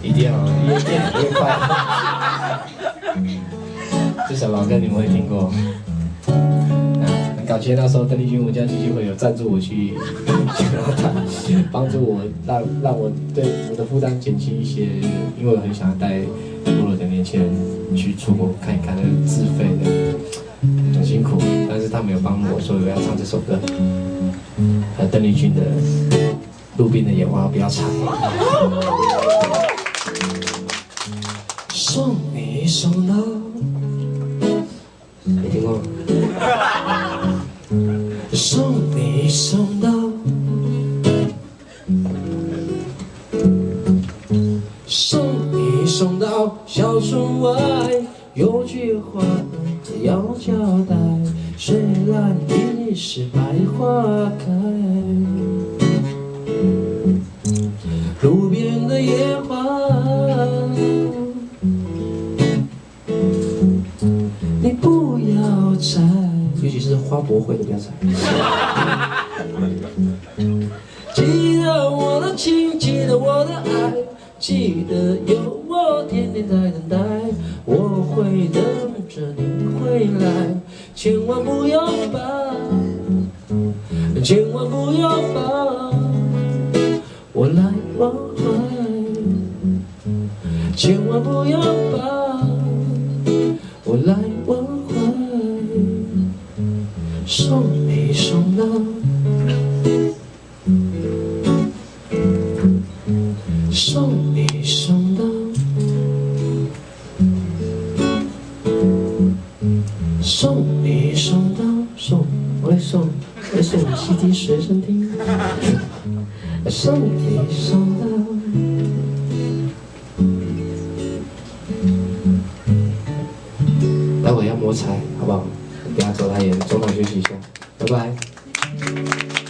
一定要越电越快。这首老歌你们会听过。很感谢那时候邓丽君文教基金会有赞助我去帮助我让我对我的负担减轻一些，因为我很想要带部落的年轻人去出国看一看，那个自费的很辛苦，但是他们有帮我，所以我要唱这首歌。邓丽君的《路边的野花不要采》。送你送到，没听过吗？送你送到，送你送到小村外，有句话要交代，虽然已是百花开，路边的野花，你不要采，尤其是花博会的不要采。记得我的情，记得我的爱，记得有我天天在等待，我会等着你回来，千万不要把，千万不要把我来忘怀，千万不要把我来忘怀，送你送到，送你送到，送你送到，送我来送，来送你 CD 随身听，送你送到。待会要摸彩，好不好？不要走太远，中场休息一下，拜拜。